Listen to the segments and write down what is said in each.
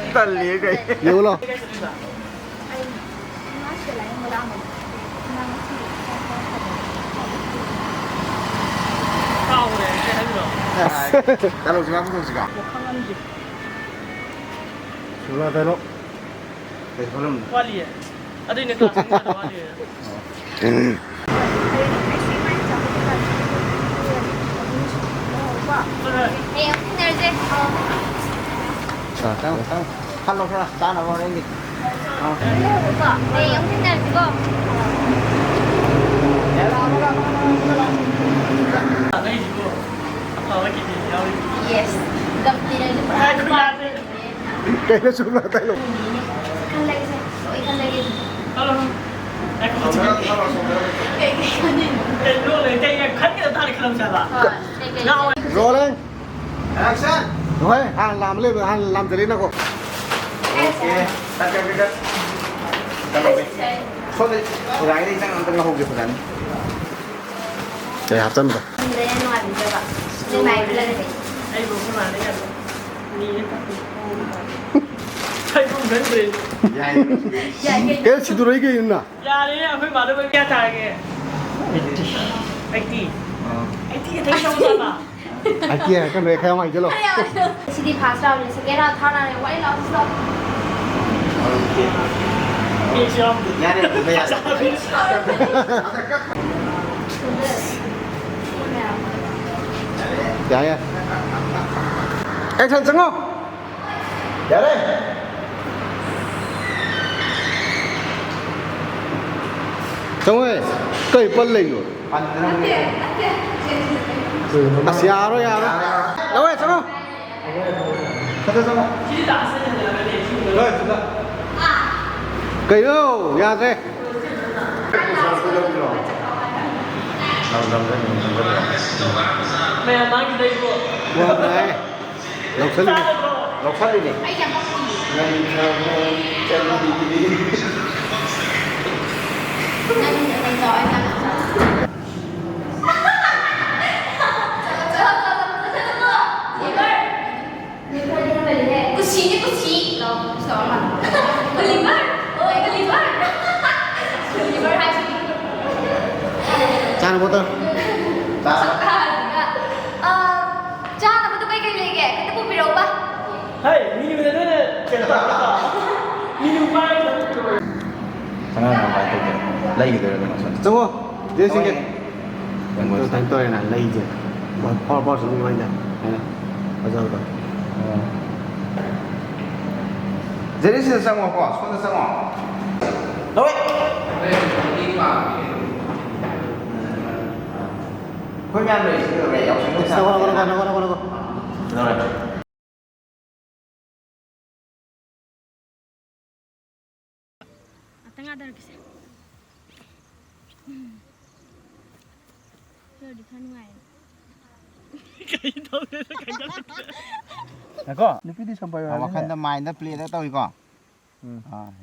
Tali kay. Yulo. Kalau sih aku sih kak. Sudah tahu. Belum. Wali ya. Ada ini kelas ada wali ya. Tahu. Kalau saya tanah orang ini. Yes. Kaya sudah tahu. Ikan lagi saya. Oh, ikan lagi. Halo. Lu le yang kan kita tarik kelam siapa? Nah, Rolling. Action. Rồi, hàng làm lên rồi, hàng làm trở lên nào cô. Oke. Tarik dekat. Kalau be. Soalnya orang ini jangan tengah hobi pesan. Để học chân rồi. ai bukan mana ya? Ni tapi. Saya pun berdiri. Cái chỉ tôi cái gì nè. Ya ni apa malu berapa tarik? 80. 80 itu yang sama. Ai kia cái này khai mày chứ lo. Sini pas tau ni sekarang dah tahu nak wai lau stop. Bisa. Ya ni bayar. Dạ nha. Action sẵn không? Ya deh. Xong rồi, cây phân lình rồi. À xìa rồi à đó. Đâu rồi, xong không? Kita tak senang Rồi, sudah. Cây đâu, nhà thế. Memang kita ikut. Wow, này. Lộc sân đi. Lộc sắt đi nhỉ. Kucingnya kucing, no, sama. Kelima, oh kelima, kelima haji. Chan botol. Jangan apa tu baik lagi, kita pun berubah. Hei, minum dah ni. Kita. Minum baik. Jangan sampai itu. Lagi gitu ada maksud. Xong không? Dia xin Yang Tôi buat. thành tôi này lấy chứ. Bỏ xuống như vậy này. Này này. Bao giờ rồi? Jadi sih sama kok, sudah sama. Doi. Kau nyampe sih kalau kayak yang Sao con. Rồi. Tengah ada lagi. Yo di kan ngai. Kayak tahu dah kayak. Nako. Ini sampai Wakanda main dah play dah tahu iko.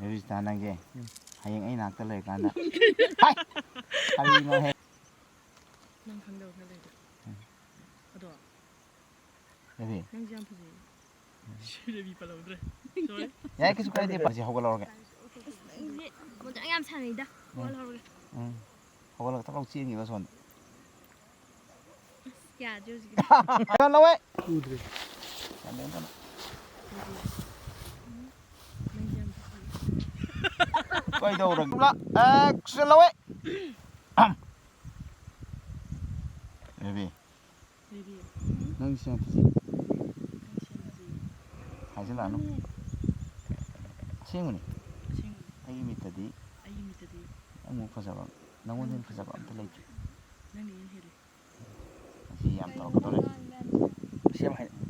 Habis tanah ke. Hayang ay nakta lay kana. Hai. Hari mo he. Nang kandau kali. Aduh. Jadi. Nang jam pergi. Sudah bipa lau dah. Sorry. Ya kesuka dia pasti hokol orang ke. Mau jangan sana dah. Walau. Hokol tak kau cium gitu son. Ya, just. Kan lawe. Udri. Nang jam pergi. Kau itu orang. Pula. Action lawe. Baby. Baby. Nang siapa sih? Hasil anu. Sing ni. Sing. Ay mi tadi. Ayi mi tadi. Ang fasabam. Nangon din fasabam talay. Nang ni hiri. Siam tau katore.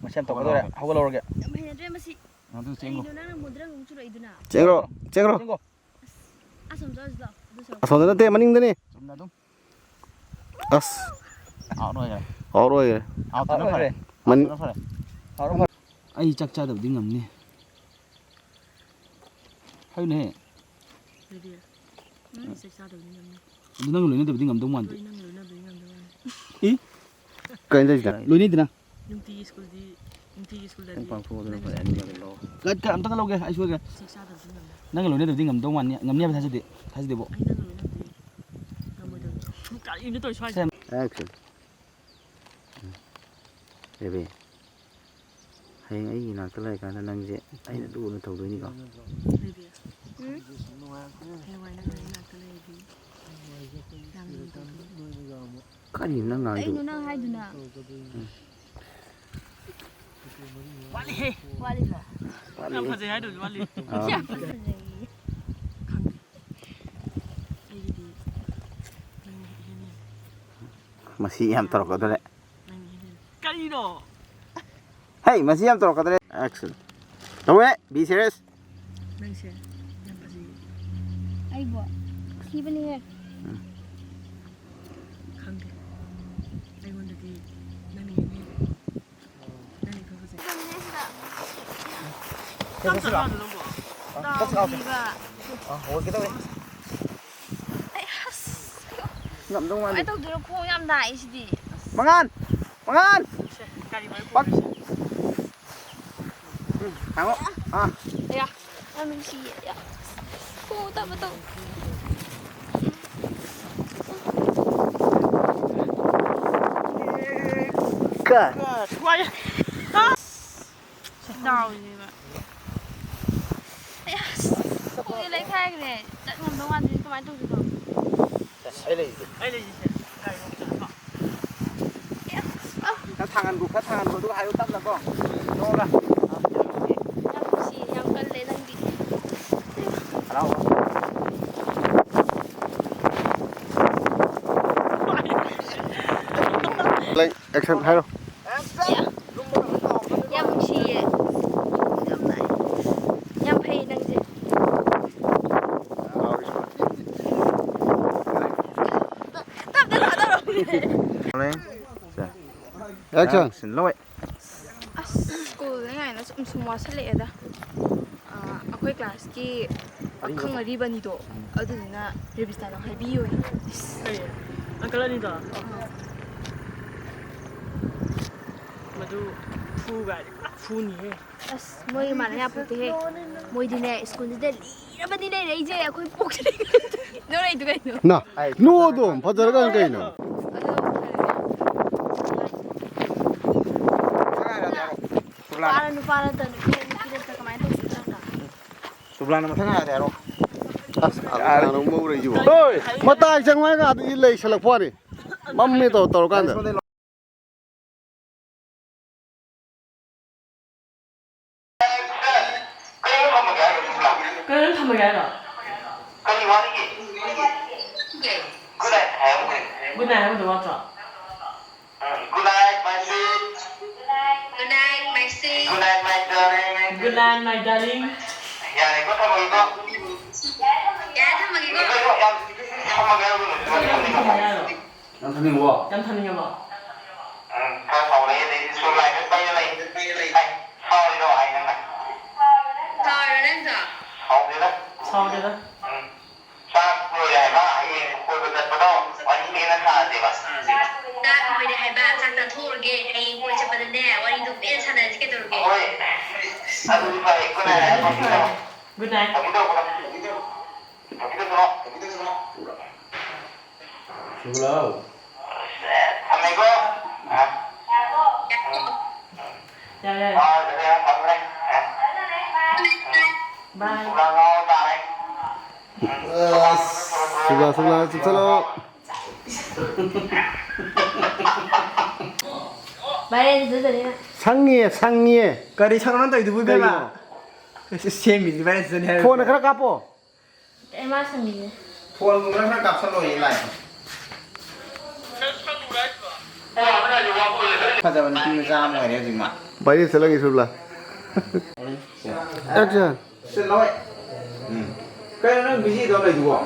Macam tu kau ada, aku lalu lagi. Mahina dre masih. Nanti cenggo. Ino nang mudrang ngcuro iduna. Cengro. Tengok. Asam jauh dah. Asal dah teh maning dah ni. Sumna tu. As. Out rồi. Ở rồi. Out nó phải. Mình Nó phải. Ai chắc cha đầu tiếng ngầm nè. Hay nè. Baby. Saya sadar ni nang. Itu nang luluh ni đầu tiếng ngầm tung mana? Nang luna beringan dengan. cái gì đó. Luluh ni tu na. Yung ti school di ꯅꯨꯡꯇꯤꯒꯤ ꯁ꯭ꯀꯨꯜꯗꯗꯤ ꯅꯪ ꯄꯥꯡꯊꯣꯛꯑꯗꯅ ꯐꯔꯦ ꯑꯅꯤꯃꯛ ꯂꯧ ꯀꯠ ꯑꯝꯇ ꯂꯧꯒꯦ ꯑꯩ ꯁꯣꯏꯒꯦ check ꯆꯥꯗꯕꯗꯤ ꯉꯝꯃꯦ ꯅꯪꯒ ꯂꯣꯏꯅꯗꯕꯗꯤ ꯉꯝꯗꯧ ꯃꯥꯟꯅꯤ ꯉꯝꯅꯦꯕ ꯊꯥꯖꯗꯦꯕꯣ ꯑꯩ ꯅꯪꯒ ꯂꯣꯏꯅꯕꯗꯤ ꯉꯝꯃꯣꯏꯗꯕꯗꯣ ꯀꯔꯤꯅꯣ ꯇꯧꯔꯤ ꯁ꯭ꯋꯥꯏꯗ ꯑꯦꯛꯁꯟ ꯕꯦꯕꯤ ꯍꯌꯦꯡ ꯑꯩꯒꯤ ꯅꯥꯛꯇ ꯂꯩꯔꯀꯥꯟꯗ ꯅꯪꯁꯦ ꯑꯩꯅ ꯂꯨꯅ ꯇꯧꯗꯣꯏꯅꯤꯀꯣ ꯕꯦꯕꯤ ꯍꯌꯦꯡꯋꯥꯏ ꯅꯪ ꯑꯩ ꯅꯥꯛꯇ ꯂꯩꯔꯗꯤ ꯌꯥꯝ ꯂꯨꯅ ꯇꯧꯗꯣꯏꯅꯤ ꯀꯔꯤꯅꯣ ꯅꯪ ꯉꯥꯡꯗꯣ ꯀꯩꯅꯣ ꯅꯪ ꯍꯥꯏꯗꯨꯅ ꯋꯥꯠꯂꯤꯍꯦ ꯋꯥꯠꯂꯤꯕꯣ ꯌꯥꯝ ꯐꯖꯩ ꯍꯥꯏꯗꯨꯗꯤ ꯋꯥꯠꯂꯤ ꯌꯥꯝ ꯐꯖꯩ ꯈꯪꯗꯦ ꯑꯩꯒꯤꯗꯤ ꯅꯪꯅ ꯏꯍꯦꯟ ꯍꯦꯜꯂꯦ ꯃꯁꯤ ꯌꯥꯝ ꯇꯧꯔꯛꯀꯗꯣꯔꯦ ꯅꯪꯅ ꯏꯍꯦꯟ ꯍꯦꯜꯂꯦ ꯀꯔꯤꯅꯣ ꯍꯩ ꯃꯁꯤ ꯌꯥꯝ ꯇꯧꯔꯛꯀꯗꯣꯔꯦ ꯑꯦꯛꯁꯟ ꯇꯧꯋꯦ ꯕꯤ ꯁꯦꯔꯤꯌꯁ ꯅꯪꯁꯦ ꯌꯥꯝ ꯐꯖꯩꯌꯦ ꯑꯩꯕꯣ ꯊꯤꯕꯅꯤꯍꯦ ꯈꯪꯗꯦ ꯑꯩꯉꯣꯟꯗꯗꯤ ꯅꯪꯅ ꯏꯍꯦꯟ ꯍꯦꯜꯂꯦ ꯅꯪꯅ ꯏꯐ ꯐꯖꯩ ꯆꯞ ꯆꯠꯂꯣ ꯅꯪꯕꯣ ꯇꯥꯎꯕꯤꯕ ꯍꯧꯒꯦ ꯇꯧꯋꯦ ꯑꯩ ꯑꯁ ꯉꯝꯗꯧ ꯃꯥꯟꯗꯦ ꯀꯃꯥꯏꯅ ꯇꯧꯗꯣꯏꯅꯣ ꯈꯣꯡ ꯌꯥꯝ ꯅꯥꯏ ꯁꯤꯗꯤ ꯃꯉꯥꯟ ꯒꯥꯔꯤ ꯃꯔꯤ ꯄꯛ ꯄꯨꯔꯁꯦ ꯍꯥꯡꯉꯣ ꯑꯌꯥ ꯌꯥꯝ ꯅꯨꯡꯁꯤꯌꯦ ꯑꯌꯥ ꯈꯣꯡ ꯇꯞꯅ ꯇꯧ ꯀꯠ ꯋꯥꯏꯌꯦ ꯗꯥꯎꯁꯤꯅꯦꯕ ꯑꯌꯥ ꯈꯣꯡꯁꯦ ꯂꯩꯈꯥꯏꯈ꯭ꯔꯦ ꯆꯠ ꯉꯝꯗꯧ ꯃꯥꯟꯗ꯭ꯔꯦ ꯀꯃꯥꯏꯅ ꯇꯧꯗꯣꯏꯅꯣ ꯑꯩ ꯂꯩꯁꯦ ꯑꯩ ꯂꯩꯔꯤꯁꯦ ꯒꯥꯔꯤ ꯃꯔꯤ ꯆꯠꯂꯣ ꯈꯔ ꯊꯥꯡꯍꯟꯈꯣ ꯑꯗꯨꯒ ꯍꯥꯏꯌꯨ ꯇꯞꯅꯀꯣ ꯅꯣꯡꯒ ꯌꯥꯝ ꯅꯨꯡꯁꯤꯌꯦ ꯌꯥꯝ ꯀꯜꯂꯦ ꯅꯪꯗꯤ ꯍꯔꯥꯎ ꯑꯦꯛꯁꯟ ꯍꯥꯏꯔꯣ ꯌꯥꯝ ꯅꯨꯡꯁꯤꯌꯦ ꯌꯥꯝ ꯅꯥꯏ ꯌꯥꯝ ꯐꯩ ꯅꯪꯁꯦ ꯇꯞꯅ ꯊꯥꯗꯔꯛꯎꯅꯦ ꯑꯦꯛꯁꯟ ꯂꯣꯏ ꯑꯁ ꯁ꯭ꯀꯨꯜꯗ ꯉꯥꯏꯅ ꯁꯨꯝ ꯋꯥꯁꯜꯂꯛꯑꯦꯗ ꯑꯩꯈꯣꯏ ꯀ꯭ꯂꯥꯁꯀꯤ ꯑꯈꯪ ꯑꯔꯤꯕ ꯑꯅꯤꯗꯣ ꯑꯗꯨꯗꯨꯅ ꯔꯦꯕꯤꯁꯇꯥꯗꯣ ꯍꯥꯏꯕꯤꯌꯣꯌꯦ ꯀꯩ ꯑꯪꯀꯜ ꯑꯅꯤꯗꯣ ꯃꯗꯨ ꯐꯨꯒꯥꯏꯗꯤ ꯄꯨꯔꯥ ꯐꯨꯅꯤꯍꯦ ꯑꯁ ꯃꯣꯏ ꯃꯥꯟꯅ ꯌꯥꯄꯣꯠꯇꯦꯍꯦ ꯃꯣꯏꯗꯤꯅꯦ ꯁ꯭ꯀꯨꯜꯁꯤꯗ ꯂꯤꯔꯕꯗꯤ ꯂꯩꯔꯛꯏꯁꯦ ꯑꯩꯈꯣꯏ ꯄꯣꯛꯇ꯭ꯔꯤꯉꯩꯗꯒꯤ ꯅꯣꯏꯔꯛꯏꯗꯣ ꯀꯩꯅꯣ ꯅ ꯅꯣꯗꯣ ꯐꯖꯔꯒ ꯀꯩꯅꯣ ꯅꯨꯄꯥ ꯅꯠꯇ ꯅꯨꯄꯤ ꯅꯠꯇ ꯀꯃꯥꯏꯅ ꯇꯧꯁꯤꯒꯦ ꯁꯨꯕ꯭ꯂꯥꯟꯅ ꯃꯊꯪ ꯍꯥꯏꯔꯗꯤ ꯍꯥꯏꯔꯣ ꯑꯁ ꯃꯧꯔꯩꯁꯤꯕꯣ ꯍꯣꯏ ꯃꯇꯥꯏ ꯆꯪꯉꯥꯏꯒ ꯑꯗꯨꯗꯤ ꯂꯩꯁꯜꯂꯛꯄ ꯋꯥꯅꯤ ꯃꯝꯃꯦ ꯇꯧꯔꯀꯥꯟꯗ ꯀꯩꯅꯣ ꯊꯝꯃꯒꯦ ꯍꯥꯏꯔꯣ ꯒꯨꯗ ꯅꯥꯏꯠ ꯍꯥꯏꯕꯗꯣ ꯋꯥꯠꯇ꯭ꯔꯣ Good night, my darling. ꯌꯥꯝ ꯊꯝꯅꯤꯡꯉꯕꯣ? ꯁꯥꯎꯗꯦꯗ. Good night. Yeah. Bye. Sebelah chalo. 상의해. ꯀꯔꯤ ꯁꯛꯅꯣ ꯇꯧꯏꯗꯨꯕꯨ ꯏꯕꯦꯝꯃ ꯁꯦꯝꯃꯤꯅꯤ ꯚꯥꯏ ꯁꯤꯗꯅꯤ ꯍꯥꯏꯔ ꯐꯣꯟ ꯈꯔ ꯀꯥꯞꯄꯣ. ꯃꯥ ꯁꯪꯉꯤꯅꯦ ꯐꯣꯟꯒꯨꯝꯕ ꯈꯔ ꯀꯥꯞꯁꯜꯂꯣ ꯂꯥꯏ ꯐꯖꯕ ꯅꯨꯄꯤ ꯃꯆꯥ ꯑꯃ ꯑꯣꯏꯔꯦ ꯍꯧꯖꯤꯛꯃ Bayar selagi sebelah. Action. ꯁꯤꯜꯂꯣꯏ ꯀꯩꯅꯣ ꯅꯪ ꯕꯤꯖꯤꯗꯣ ꯂꯩꯗꯨꯕꯣ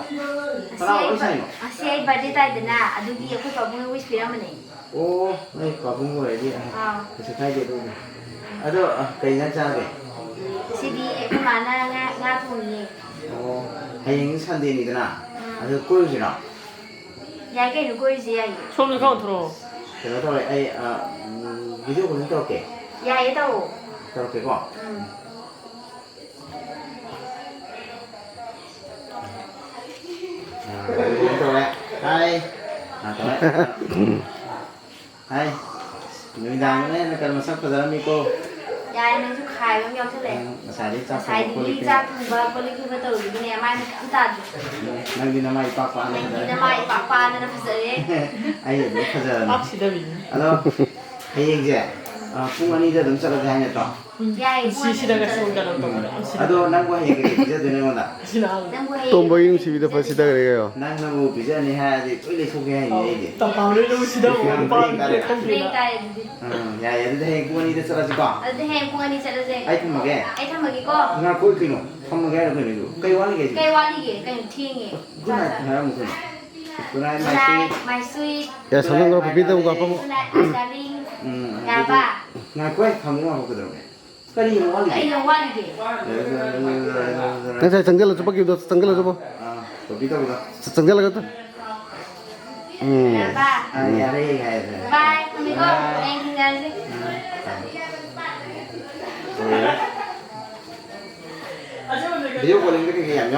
ꯀꯅꯥ ꯋꯥꯔꯤ ꯁꯥꯟꯅꯩꯅꯣ ꯑꯁꯤ ꯑꯩ ꯕꯥꯔꯗꯦ ꯇꯥꯏꯗꯅ ꯑꯗꯨꯒꯤ ꯑꯩꯈꯣꯏ ꯄꯥꯕꯨꯡꯅ ꯋꯤꯁ ꯄꯤꯔꯝꯕꯅꯦ ꯑꯣ ꯅꯣꯏ ꯄꯥꯕꯨꯡ ꯑꯣꯏꯔꯗꯤ ꯀꯩꯁꯨ ꯀꯥꯏꯗꯦ ꯑꯗꯨꯕꯨ ꯑꯗꯣ ꯀꯩ ꯏꯟꯖꯥꯡ ꯆꯥꯒꯦ ꯁꯤꯗꯤ ꯑꯩꯈꯣꯏ ꯃꯥꯅ ꯉꯥ ꯊꯣꯡꯉꯤꯌꯦ ꯑꯣ ꯍꯌꯦꯡ ꯁꯟꯗꯦꯅꯤꯗꯅ ꯑꯗꯨ ꯀꯣꯏꯔꯨꯁꯤꯔꯣ ꯌꯥꯏ ꯀꯩꯅꯣ ꯀꯣꯏꯔꯨꯁꯦ ꯌꯥꯏꯌꯦ ꯁꯣꯝꯗ ꯈꯔ ꯊꯣꯔꯛꯑꯣ. ꯀꯩꯅꯣ ꯇꯧꯔꯦ ꯑꯩ ꯚꯤꯗꯤꯑꯣ ꯀꯣꯂꯤꯡ ꯇꯧꯔꯛꯀꯦ 야얘 또. 저렇게고. rồi đây đây người đàn đấy nó cần một sắc của giờ Miko 야얘는 좀 가요 형 틀래. xài đi cho sai đi ra cùng với cô lịch với tôi cái này mai mình cảm tạ năng đi năm mai qua qua này mình năm mai papa nên là phải dậy ai hiểu biết bây giờ 확실히 alo hay gì cũng anh đi ra đứng sau là hai nhà trọ 야얘 시시다가 쓰는다는 거 à tôi năng qua hiện cái bây giờ tôi nói là 지나 또 뭐 이름 집이다 벌시다 그래요. năng nó ngủ bây giờ này ha thì tôi lấy không nghe gì gì 떡방을 놓으시다 오빠 lên 컴퓨터 tay ya ya đây cũng anh đi ra sau là ở đây hem cũng anh đi sẽ là gì ai không mà nghe ai thăm mà cái con nga cuối kinh không mà nghe được cái gì cây quá cái gì cây hoa đi kì cây thiên kì cái này là một cái cái này Tonight, my sweet 야 저녁으로 비비다 오고 아빠 뭐. darling nhà ba nga quét không có cái đâu cái gì mà quá ấy gì là hoa đi kì 내가 정절로 좀 바뀌어 정절로 좀 à tôi biết đâu rồi 정절로 갔다. nhà ba à nhà đây này bye không biết con em đi ra gì ví dụ của linh cái gì nhỉ